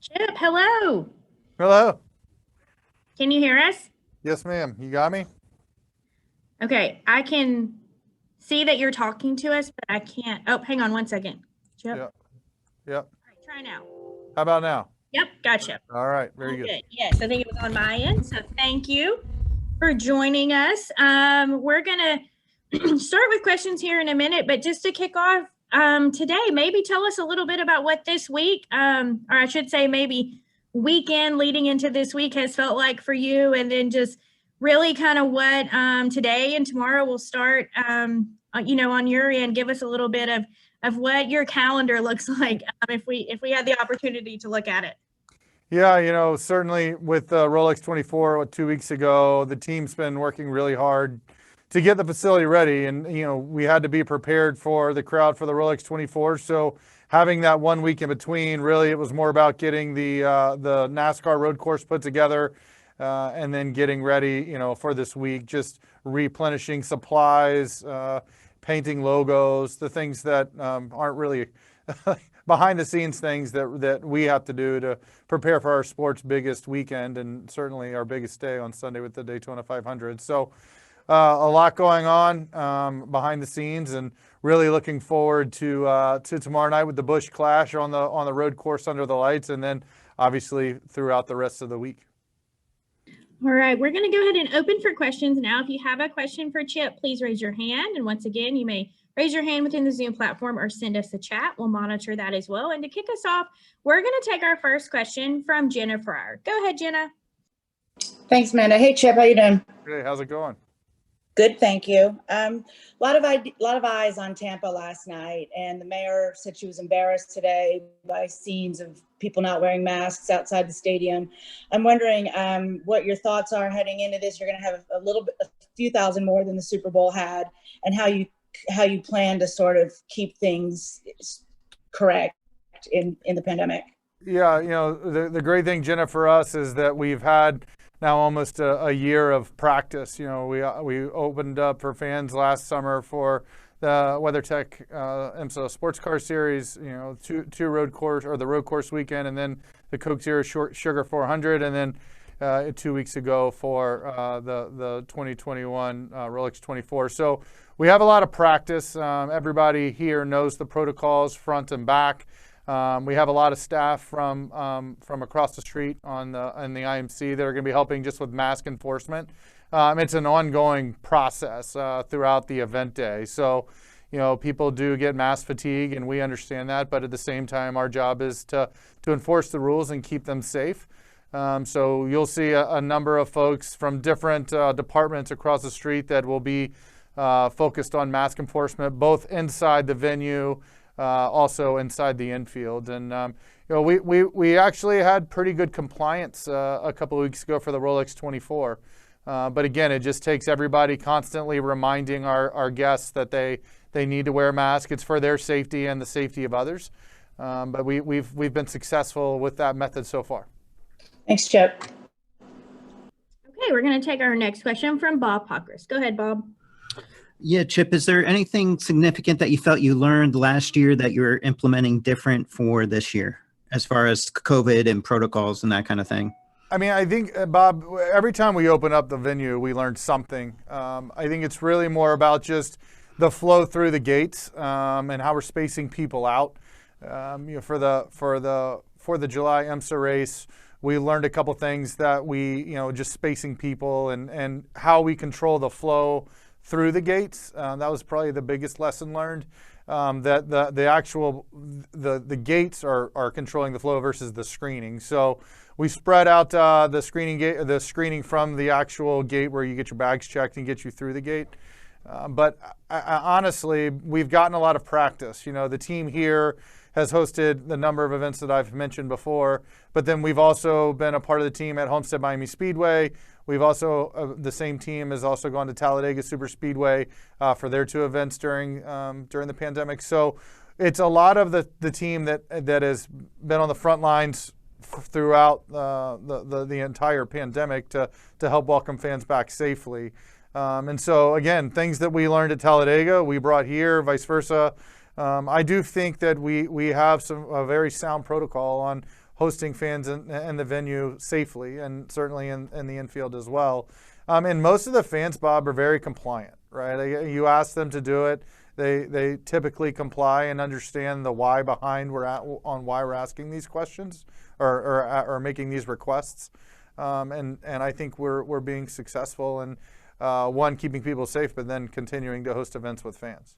Chip, hello. Hello. Can you hear us? Yes, ma'am. You got me? Okay, I can see that you're talking to us, but I can't. Oh, hang on one second. Chip, Yep. Yep. all right, try now. How about now? Yep, gotcha. All right. Very All good. good. Yes, I think it was on my end. So thank you for joining us. We're gonna start with questions here in a minute, but just to kick off today, maybe tell us a little bit about what this week, or I should say, maybe weekend leading into this week has felt like for you, and then just really kind of what today and tomorrow will start. On your end, give us a little bit of what your calendar looks like if we had the opportunity to look at it. Yeah, certainly with Rolex 24 2 weeks ago, the team's been working really hard to get the facility ready. And, we had to be prepared for the crowd for the Rolex 24. So having that 1 week in between, really, it was more about getting the NASCAR road course put together and then getting ready, for this week, just replenishing supplies, painting logos, the things that aren't really behind the scenes things that we have to do to prepare for our sport's biggest weekend and certainly our biggest day on Sunday with the Daytona 500. So a lot going on behind the scenes, and really looking forward to tomorrow night with the Busch Clash on the road course under the lights, and then obviously throughout the rest of the week. All right, we're going to go ahead and open for questions now. If you have a question for Chip, please raise your hand. And once again, you may raise your hand within the Zoom platform or send us a chat. We'll monitor that as well. And to kick us off, we're going to take our first question from Jenna Fryer. Go ahead, Jenna. Thanks, Amanda. Hey, Chip, how you doing? Hey, how's it going? Good, thank you. A lot of eyes on Tampa last night, and the mayor said she was embarrassed today by scenes of people not wearing masks outside the stadium. I'm wondering what your thoughts are heading into this. You're going to have a few thousand more than the Super Bowl had, and how you plan to sort of keep things correct in the pandemic. Yeah, the great thing, Jenna, for us is that we've had now almost a year of practice. We opened up for fans last summer for the WeatherTech IMSA Sports Car Series, two road course, or the road course weekend, and then the Coke Zero Sugar 400, and then 2 weeks ago for the 2021 Rolex 24. So we have a lot of practice. Everybody here knows the protocols front and back. We have a lot of staff from across the street in the IMC that are going to be helping just with mask enforcement. It's an ongoing process throughout the event day. So, people do get mask fatigue, and we understand that. But at the same time, our job is to enforce the rules and keep them safe. So you'll see a number of folks from different departments across the street that will be focused on mask enforcement, both inside the venue, also inside the infield. And we actually had pretty good compliance a couple of weeks ago for the Rolex 24. But again, it just takes everybody constantly reminding our guests that they need to wear a mask. It's for their safety and the safety of others. But we've been successful with that method so far. Thanks, Chip. Okay, we're going to take our next question from Bob Pockris. Go ahead, Bob. Yeah, Chip, is there anything significant that you felt you learned last year that you're implementing different for this year as far as COVID and protocols and that kind of thing? I mean, I think, Bob, every time we open up the venue, we learn something. I think it's really more about just the flow through the gates and how we're spacing people out. For the July IMSA race, we learned a couple things that just spacing people and how we control the flow through the gates. That was probably the biggest lesson learned. That the gates are controlling the flow versus the screening. So we spread out the screening from the actual gate where you get your bags checked and get you through the gate. But honestly, we've gotten a lot of practice. The team here has hosted the number of events that I've mentioned before, but then we've also been a part of the team at Homestead Miami Speedway. We've also, the same team has also gone to Talladega Super Speedway for their two events during the pandemic. So it's a lot of the team that has been on the front lines throughout the entire pandemic to help welcome fans back safely. And so again, things that we learned at Talladega, we brought here, vice versa. I do think that we have a very sound protocol hosting fans in the venue safely, and certainly in the infield as well. And most of the fans, Bob, are very compliant, right? You ask them to do it, they typically comply and understand the why behind why we're asking these questions or making these requests. And I think we're being successful in one, keeping people safe, but then continuing to host events with fans.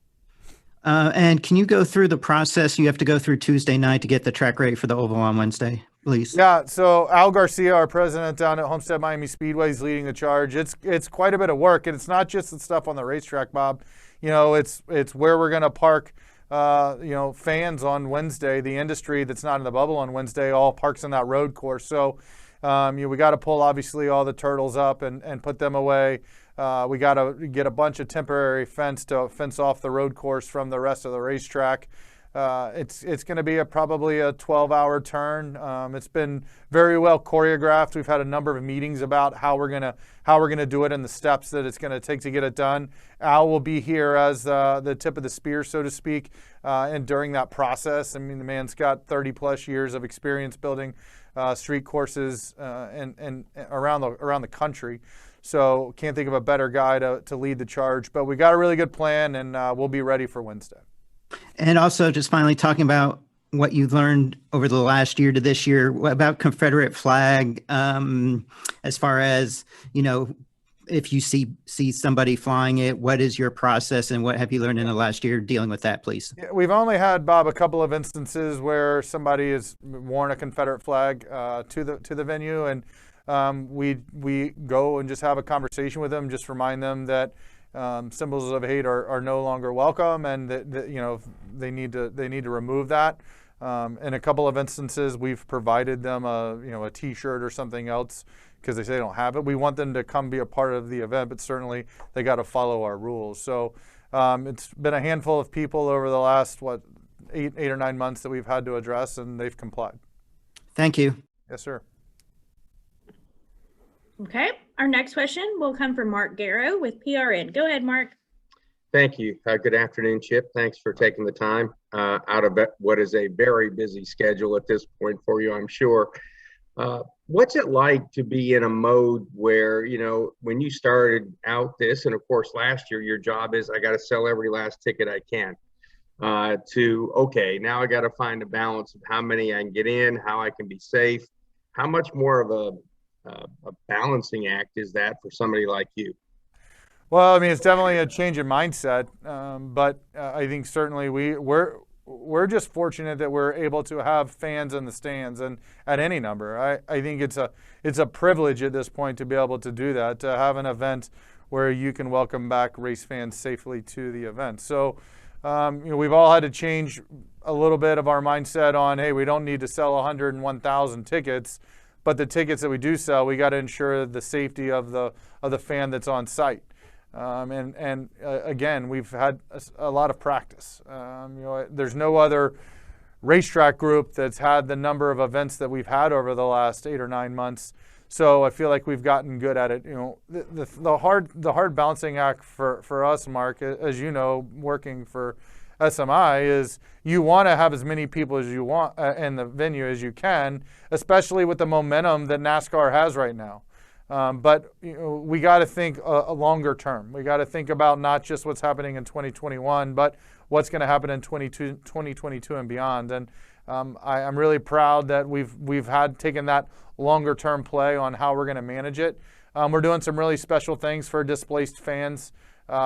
And can you go through the process you have to go through Tuesday night to get the track ready for the Oval on Wednesday, please? Yeah, so Al Garcia, our president down at Homestead Miami Speedway, is leading the charge. It's quite a bit of work, and it's not just the stuff on the racetrack, Bob. It's where we're going to park, fans on Wednesday. The industry that's not in the bubble on Wednesday all parks on that road course. So we got to pull, obviously, all the turtles up and put them away. We got to get a bunch of temporary fence to fence off the road course from the rest of the racetrack. It's going to be probably a 12-hour turn. It's been very well choreographed. We've had a number of meetings about how we're gonna do it and the steps that it's going to take to get it done. Al will be here as the tip of the spear, so to speak, and during that process. I mean, the man's got 30+ years of experience building street courses and around the country. So can't think of a better guy to lead the charge. But we got a really good plan, and we'll be ready for Wednesday. And also just finally talking about what you've learned over the last year to this year, what about Confederate Flag, as far as, if you see somebody flying it, what is your process and what have you learned in the last year dealing with that, please? Yeah, we've only had, Bob, a couple of instances where somebody has worn a Confederate flag to the venue, and we go and just have a conversation with them, just remind them that symbols of hate are no longer welcome, and that they need to remove that. In a couple of instances, we've provided them a T-shirt or something else because they say they don't have it. We want them to come be a part of the event, but certainly they got to follow our rules. So it's been a handful of people over the last 8 or 9 months that we've had to address, and they've complied. Thank you. Yes, sir. Okay, our next question will come from Mark Garrow with PRN. Go ahead, Mark. Thank you. Good afternoon, Chip. Thanks for taking the time out of what is a very busy schedule at this point for you, I'm sure. What's it like to be in a mode where, when you started out this, and of course last year, your job is I got to sell every last ticket I can, okay, now I got to find a balance of how many I can get in, how I can be safe. How much more of a balancing act is that for somebody like you? Well, I mean, it's definitely a change in mindset, but I think certainly we're just fortunate that we're able to have fans in the stands and at any number. I think it's a privilege at this point to be able to do that, to have an event where you can welcome back race fans safely to the event. So we've all had to change a little bit of our mindset on, hey, we don't need to sell 101,000 tickets. But the tickets that we do sell, we got to ensure the safety of the fan that's on site. Again, we've had a lot of practice. There's no other racetrack group that's had the number of events that we've had over the last 8 or 9 months. So I feel like we've gotten good at it. The hard balancing act for us, Mark, as you know, working for SMI, is you want to have as many people as you want in the venue as you can, especially with the momentum that NASCAR has right now. But we got to think a longer term. We got to think about not just what's happening in 2021, but what's going to happen in 2022 and beyond. And I'm really proud that we've taken that longer term play on how we're going to manage it. We're doing some really special things for displaced fans.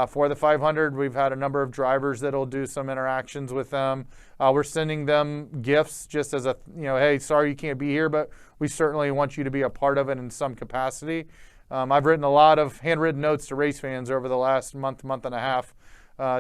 For the 500, we've had a number of drivers that'll do some interactions with them. We're sending them gifts just as hey, sorry you can't be here, but we certainly want you to be a part of it in some capacity. I've written a lot of handwritten notes to race fans over the last month and a half,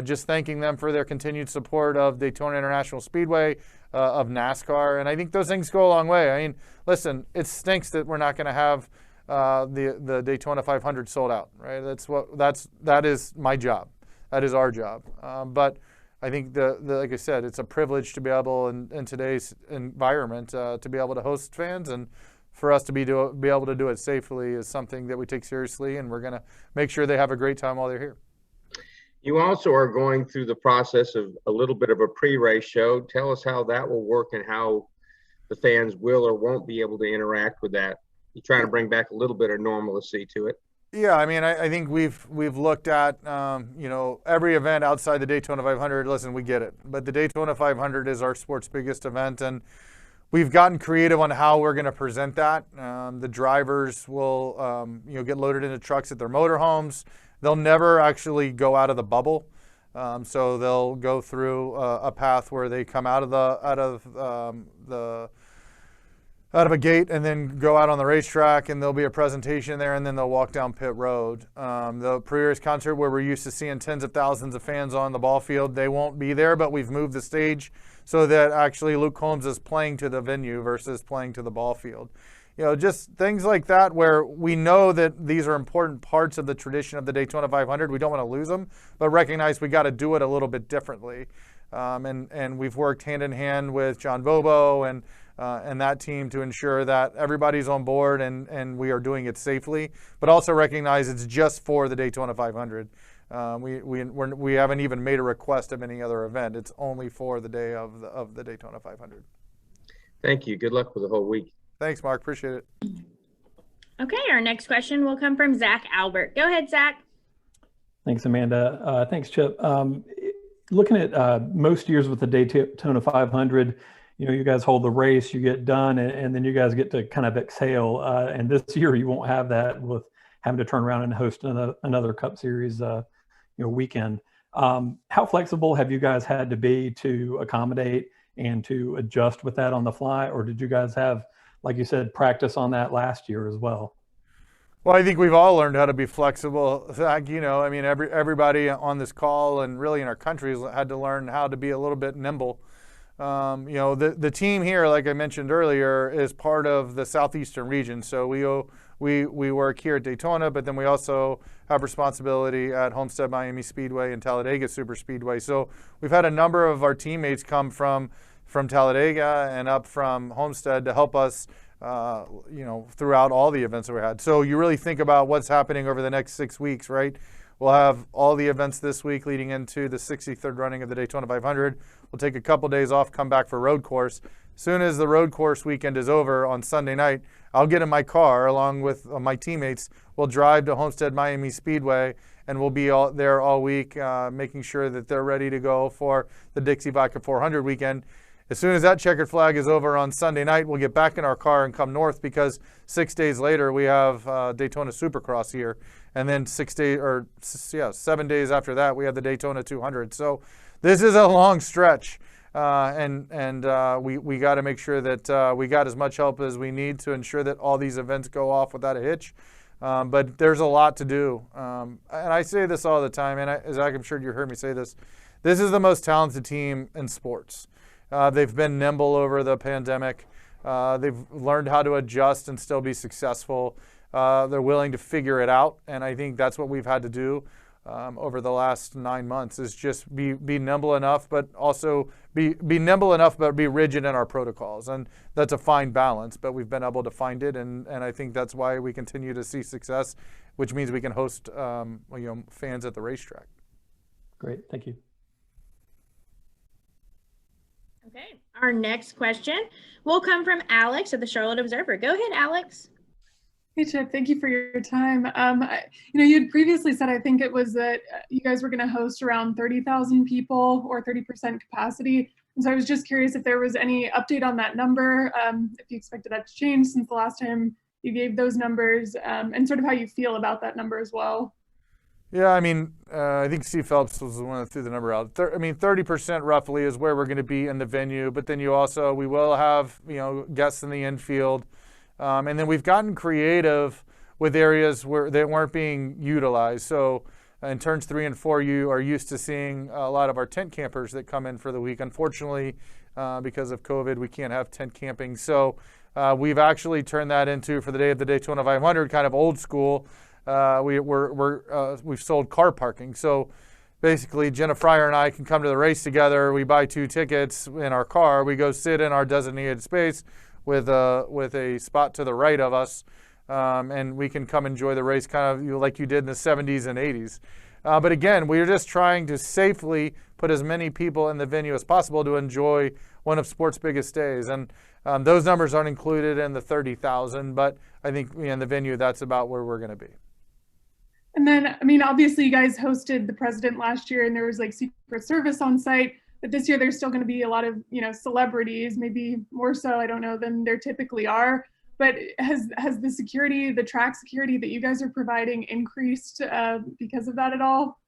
just thanking them for their continued support of Daytona International Speedway, of NASCAR, and I think those things go a long way. I mean, listen, it stinks that we're not going to have the Daytona 500 sold out, right? That is my job. That is our job. But I think like I said, it's a privilege to be able in today's environment to be able to host fans, and for us to be able to do it safely is something that we take seriously, and we're going to make sure they have a great time while they're here. You also are going through the process of a little bit of a pre-race show. Tell us how that will work and how the fans will or won't be able to interact with that? You're trying to bring back a little bit of normalcy to it. Yeah, I mean, I think we've looked at every event outside the Daytona 500. Listen, we get it, but the Daytona 500 is our sport's biggest event, and we've gotten creative on how we're going to present that. The drivers will get loaded into trucks at their motorhomes. They'll never actually go out of the bubble, so they'll go through a path where they come out of a gate and then go out on the racetrack, and there'll be a presentation there, and then they'll walk down pit road. The PreRace concert, where we're used to seeing tens of thousands of fans on the ball field, they won't be there, but we've moved the stage so that actually Luke Combs is playing to the venue versus playing to the ball field. Just things like that, where we know that these are important parts of the tradition of the Daytona 500. We don't want to lose them, but recognize we got to do it a little bit differently. And we've worked hand in hand with John Bobo and that team to ensure that everybody's on board and we are doing it safely, but also recognize it's just for the Daytona 500. We haven't even made a request of any other event. It's only for the day of the Daytona 500. Thank you. Good luck with the whole week. Thanks, Mark. Appreciate it. Okay, our next question will come from Zach Albert. Go ahead, Zach. Thanks, Amanda. Thanks, Chip. Looking at most years with the Daytona 500, you guys hold the race, you get done, and then you guys get to kind of exhale. And this year you won't have that with having to turn around and host another Cup Series weekend. How flexible have you guys had to be to accommodate and to adjust with that on the fly? Or did you guys have, like you said, practice on that last year as well? Well, I think we've all learned how to be flexible. Zach, everybody on this call and really in our country has had to learn how to be a little bit nimble. The team here, like I mentioned earlier, is part of the southeastern region. So we work here at Daytona, but then we also have responsibility at Homestead Miami Speedway and Talladega Super Speedway. So we've had a number of our teammates come from Talladega and up from Homestead to help us throughout all the events that we had. So you really think about what's happening over the next 6 weeks, right? We'll have all the events this week leading into the 63rd running of the Daytona 500. We'll take a couple days off, come back for road course. As soon as the road course weekend is over on Sunday night, I'll get in my car along with my teammates. We'll drive to Homestead Miami Speedway, and we'll be there all week, making sure that they're ready to go for the Dixie Vodka 400 weekend. As soon as that checkered flag is over on Sunday night, we'll get back in our car and come north, because 6 days later we have Daytona Supercross here, and then 7 days after that we have the Daytona 200. So this is a long stretch, and we got to make sure that we got as much help as we need to ensure that all these events go off without a hitch. But there's a lot to do, and I say this all the time, and Zach, I'm sure you heard me say this. This is the most talented team in sports. They've been nimble over the pandemic. They've learned how to adjust and still be successful. They're willing to figure it out, and I think that's what we've had to do over the last 9 months, is just be nimble enough, but also be nimble enough, but be rigid in our protocols. And that's a fine balance, but we've been able to find it, and I think that's why we continue to see success, which means we can host fans at the racetrack. Great, thank you. Okay, our next question will come from Alex at the Charlotte Observer. Go ahead, Alex. Hey, Chip, thank you for your time. You had previously said, I think it was that you guys were going to host around 30,000 people or 30% capacity. And so I was just curious if there was any update on that number, if you expected that to change since the last time you gave those numbers, and sort of how you feel about that number as well. Yeah, I think Steve Phelps was the one that threw the number out. 30% roughly is where we're going to be in the venue, but then we will have, guests in the infield. And then we've gotten creative with areas where they weren't being utilized. So in turns 3 and 4, you are used to seeing a lot of our tent campers that come in for the week. Unfortunately, because of COVID, we can't have tent camping. So we've actually turned that into, for the day of the Daytona 500, kind of old school. We've sold car parking. So basically, Jenna Fryer and I can come to the race together. We buy 2 tickets in our car. We go sit in our designated space with a spot to the right of us, and we can come enjoy the race kind of like you did in the 70s and 80s. But again, we're just trying to safely put as many people in the venue as possible to enjoy one of sports' biggest days. And those numbers aren't included in the 30,000, but I think in the venue, that's about where we're going to be. And then, I mean, obviously you guys hosted the president last year and there was like Secret Service on site, but this year there's still going to be a lot of, celebrities, maybe more so, I don't know, than there typically are. But has the security, the track security that you guys are providing increased because of that at all?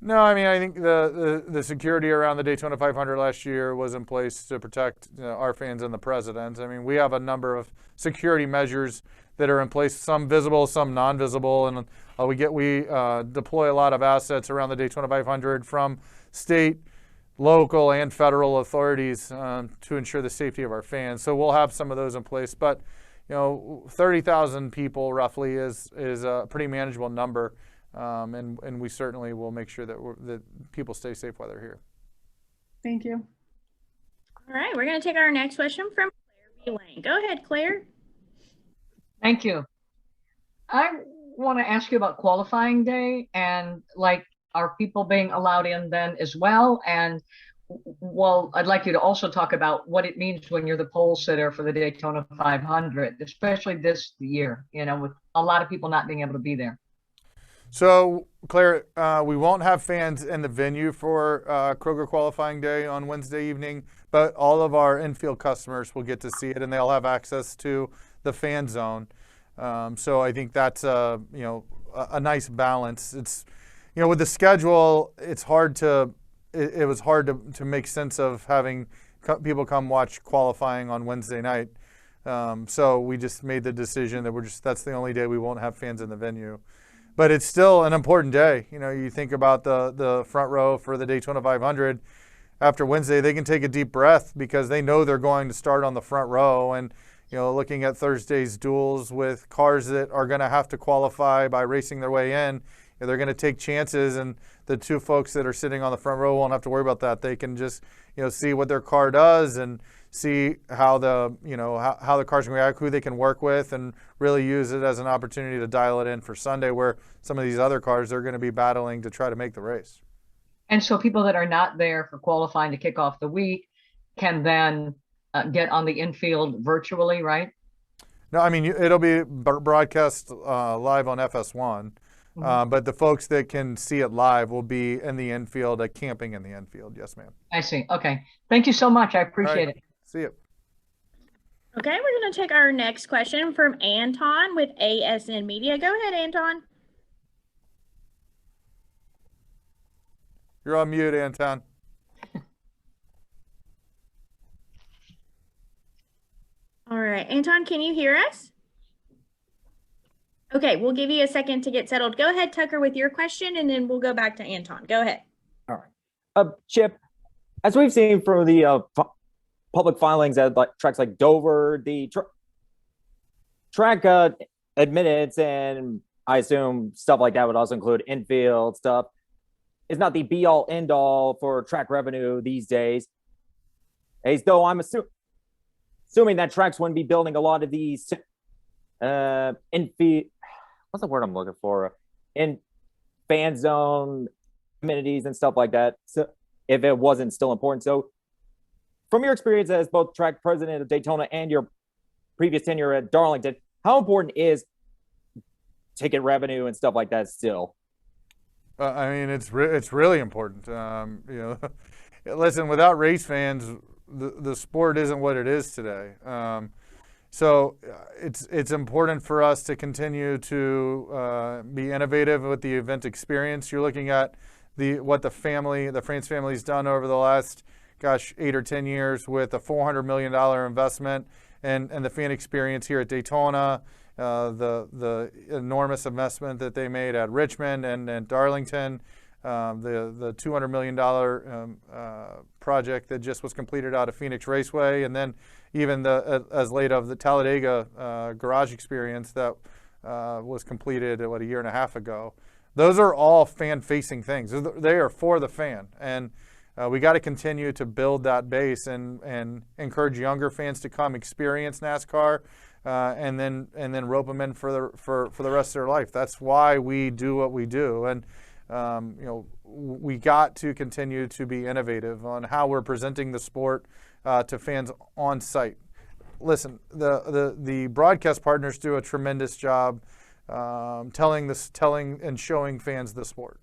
No, I mean, I think the security around the Daytona 500 last year was in place to protect our fans and the president. I mean, we have a number of security measures that are in place, some visible, some non-visible, and we deploy a lot of assets around the Daytona 500 from state, local, and federal authorities to ensure the safety of our fans. So we'll have some of those in place, but 30,000 people roughly is a pretty manageable number. And we certainly will make sure that people stay safe while they're here. Thank you. All right, we're going to take our next question from Claire B. Lane. Go ahead, Claire. Thank you. I want to ask you about qualifying day and are people being allowed in then as well? And I'd like you to also talk about what it means when you're the pole sitter for the Daytona 500, especially this year, with a lot of people not being able to be there. So, Claire, we won't have fans in the venue for Kroger qualifying day on Wednesday evening, but all of our infield customers will get to see it, and they'll have access to the fan zone. So I think that's a nice balance. It's with the schedule, it was hard to make sense of having people come watch qualifying on Wednesday night. So we just made the decision that that's the only day we won't have fans in the venue. But it's still an important day. You think about the front row for the Daytona 500. After Wednesday, they can take a deep breath because they know they're going to start on the front row. And, looking at Thursday's duels with cars that are going to have to qualify by racing their way in, they're going to take chances. And the two folks that are sitting on the front row won't have to worry about that. They can just, see what their car does and see how the cars can react, who they can work with, and really use it as an opportunity to dial it in for Sunday, where some of these other cars are going to be battling to try to make the race. And so people that are not there for qualifying to kick off the week can then get on the infield virtually, right? No, I mean, it'll be broadcast live on FS1, but the folks that can see it live will be in the infield, camping in the infield. Yes, ma'am. I see. Okay. Thank you so much. I appreciate it. See you. Okay, we're going to take our next question from Anton with ASN Media. Go ahead, Anton. You're on mute, Anton. All right, Anton, can you hear us? Okay, we'll give you a second to get settled. Go ahead, Tucker, with your question, and then we'll go back to Anton. Go ahead. All right. Chip, as we've seen from the public filings at tracks like Dover, the track admittance, and I assume stuff like that would also include infield stuff, is not the be-all, end-all for track revenue these days. As though I'm assuming that tracks wouldn't be building a lot of these infield, what's the word I'm looking for? In fan zone amenities and stuff like that. So if it wasn't still important. So from your experience as both track president of Daytona and your previous tenure at Darlington, how important is ticket revenue and stuff like that still? I mean, it's really important. Listen, without race fans, the sport isn't what it is today. So it's important for us to continue to be innovative with the event experience. You're looking at what the France family's done over the last, 8 or 10 years with a $400 million investment and the fan experience here at Daytona, the enormous investment that they made at Richmond and Darlington, the $200 million project that just was completed out of Phoenix Raceway, and then even as late of the Talladega garage experience that was completed a year and a half ago. Those are all fan-facing things. They are for the fan, and we got to continue to build that base and encourage younger fans to come experience NASCAR, and then rope them in for the rest of their life. That's why we do what we do, and we got to continue to be innovative on how we're presenting the sport to fans on site. Listen, the broadcast partners do a tremendous job telling and showing fans the sport.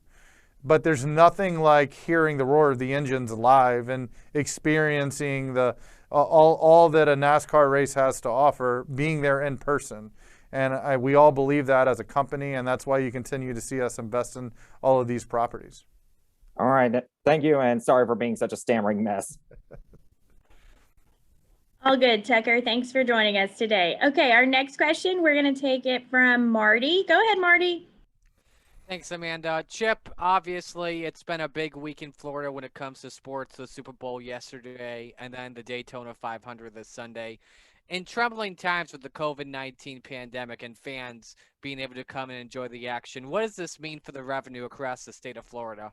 But there's nothing like hearing the roar of the engines live and experiencing all that a NASCAR race has to offer, being there in person. And we all believe that as a company, and that's why you continue to see us invest in all of these properties. All right. Thank you, and sorry for being such a stammering mess. All good, Tucker. Thanks for joining us today. Okay, our next question, we're going to take it from Marty. Go ahead, Marty. Thanks, Amanda. Chip, obviously, it's been a big week in Florida when it comes to sports. The Super Bowl yesterday and then the Daytona 500 this Sunday. In troubling times with the COVID-19 pandemic and fans being able to come and enjoy the action, what does this mean for the revenue across the state of Florida?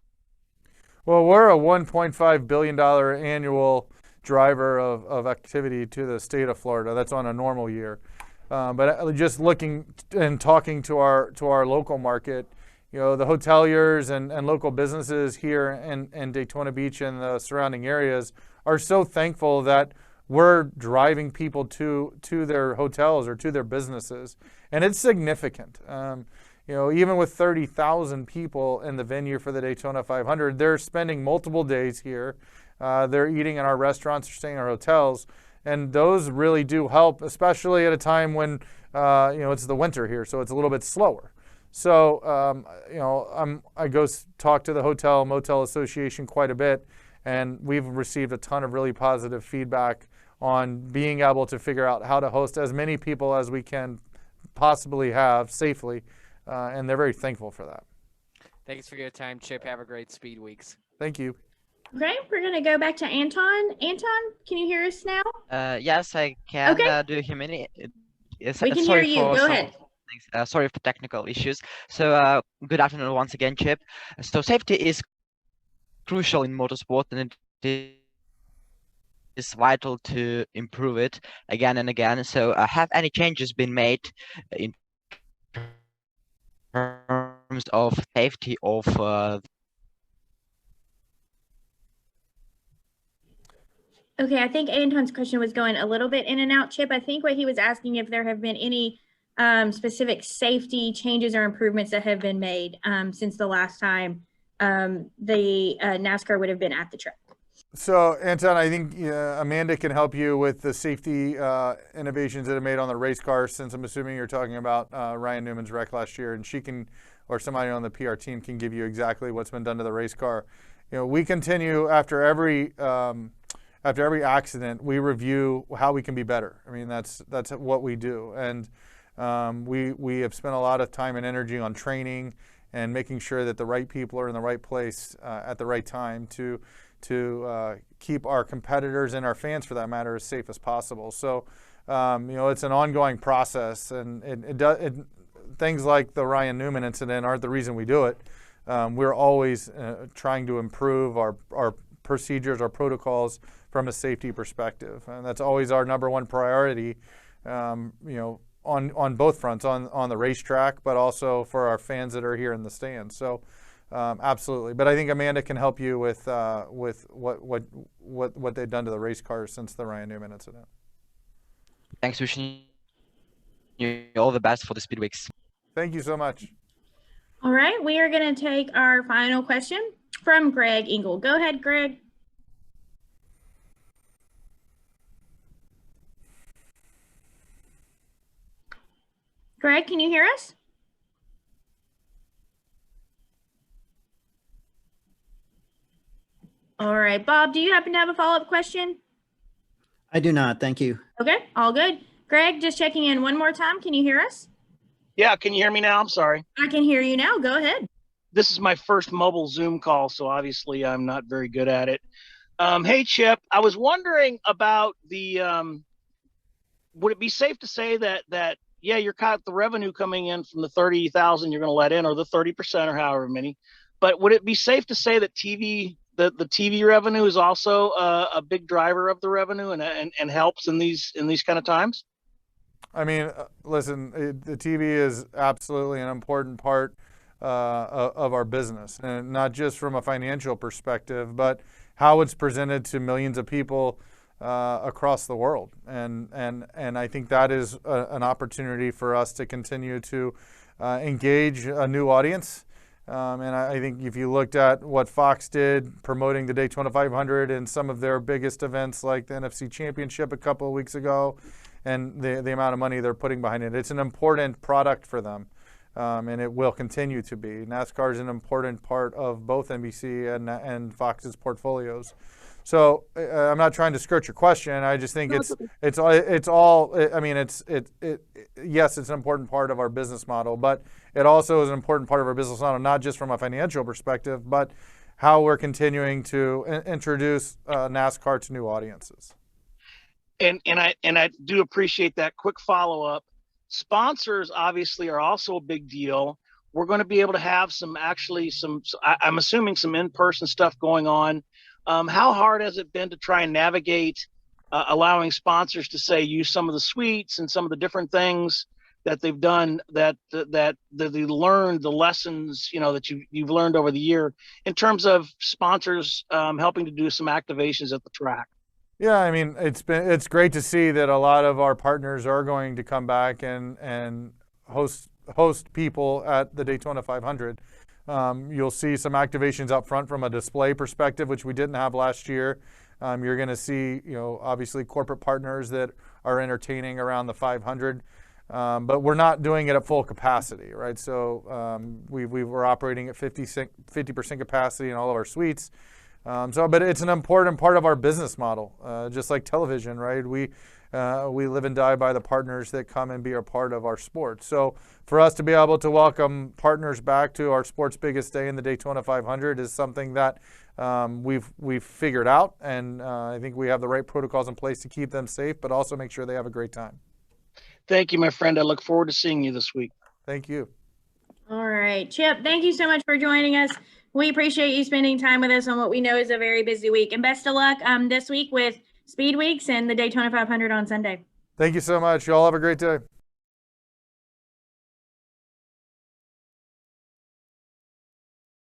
Well, we're a $1.5 billion annual driver of activity to the state of Florida. That's on a normal year. But just looking and talking to our local market, you know, the hoteliers and local businesses here in Daytona Beach and the surrounding areas are so thankful that we're driving people to their hotels or to their businesses. And it's significant. You know, even with 30,000 people in the venue for the Daytona 500, they're spending multiple days here. They're eating in our restaurants or staying in our hotels. And those really do help, especially at a time when, you know, it's the winter here, so it's a little bit slower. So, you know, I go talk to the Hotel Motel Association quite a bit, and we've received a ton of really positive feedback on being able to figure out how to host as many people as we can possibly have safely, and they're very thankful for that. Thanks for your time, Chip. Have a great Speed Weeks. Thank you. Okay, we're going to go back to Anton. Anton, can you hear us now? Yes, I can. Okay. Do you hear me? Yes, We can hear sorry you. for Go some ahead. things. Sorry for technical issues. So, good afternoon once again, Chip. So, safety is crucial in motorsport, and it is vital to improve it again and again. So, have any changes been made in terms of safety of Okay, I think Anton's question was going a little bit in and out, Chip. I think what he was asking if there have been any specific safety changes or improvements that have been made since the last time the NASCAR would have been at the track. So, Anton, I think Amanda can help you with the safety innovations that have made on the race cars, since I'm assuming you're talking about Ryan Newman's wreck last year, and she can, or somebody on the PR team can give you exactly what's been done to the race car. You know, we continue after every accident, we review how we can be better. I mean, that's what we do, and we have spent a lot of time and energy on training and making sure that the right people are in the right place at the right time to keep our competitors and our fans, for that matter, as safe as possible. So, you know, it's an ongoing process, and things like the Ryan Newman incident aren't the reason we do it. We're always trying to improve our procedures, our protocols from a safety perspective, and that's always our number one priority. You know, on both fronts, on the racetrack, but also for our fans that are here in the stands. So. Absolutely, but I think Amanda can help you with what they've done to the race cars since the Ryan Newman incident. Thanks, wishing you all the best for the Speed Weeks. Thank you so much. All right, we are going to take our final question from Greg Engel. Go ahead, Greg. Greg, can you hear us? All right, Bob, do you happen to have a follow-up question? I do not. Thank you. Okay, all good. Greg, just checking in one more time. Can you hear us? Yeah, can you hear me now? I'm sorry. I can hear you now. Go ahead. This is my first mobile Zoom call, so obviously I'm not very good at it. Hey, Chip, I was wondering about the, would it be safe to say that yeah, you're caught the revenue coming in from the 30,000 you're going to let in, or the 30% or however many, but would it be safe to say that the TV revenue is also a big driver of the revenue and helps in these kind of times? I mean, listen, the TV is absolutely an important part of our business, and not just from a financial perspective, but how it's presented to millions of people across the world. And I think that is an opportunity for us to continue to engage a new audience. And I think if you looked at what Fox did promoting the Daytona 500 and some of their biggest events like the NFC Championship a couple of weeks ago, and the amount of money they're putting behind it, it's an important product for them. And it will continue to be. NASCAR is an important part of both NBC and Fox's portfolios. So I'm not trying to skirt your question. I just think it's all. I mean, yes, it's an important part of our business model, but it also is an important part of our business model, not just from a financial perspective, but how we're continuing to introduce NASCAR to new audiences. And I do appreciate that. Quick follow up. Sponsors obviously are also a big deal. We're going to be able to have I'm assuming some in-person stuff going on. How hard has it been to try and navigate allowing sponsors to use some of the suites and some of the different things that they've done that they learned, the lessons that you've learned over the year in terms of sponsors helping to do some activations at the track? Yeah, I mean, it's great to see that a lot of our partners are going to come back and host people at the Daytona 500. You'll see some activations up front from a display perspective, which we didn't have last year. You're going to see, obviously corporate partners that are entertaining around the 500, but we're not doing it at full capacity, right? So we're operating at 50% capacity in all of our suites. But it's an important part of our business model, just like television, right? We live and die by the partners that come and be a part of our sport. So for us to be able to welcome partners back to our sport's biggest day in the Daytona 500 is something that we've figured out, and I think we have the right protocols in place to keep them safe, but also make sure they have a great time. Thank you, my friend. I look forward to seeing you this week. Thank you. All right, Chip, thank you so much for joining us. We appreciate you spending time with us on what we know is a very busy week. And best of luck this week with Speed Weeks and the Daytona 500 on Sunday. Thank you so much. You all have a great day.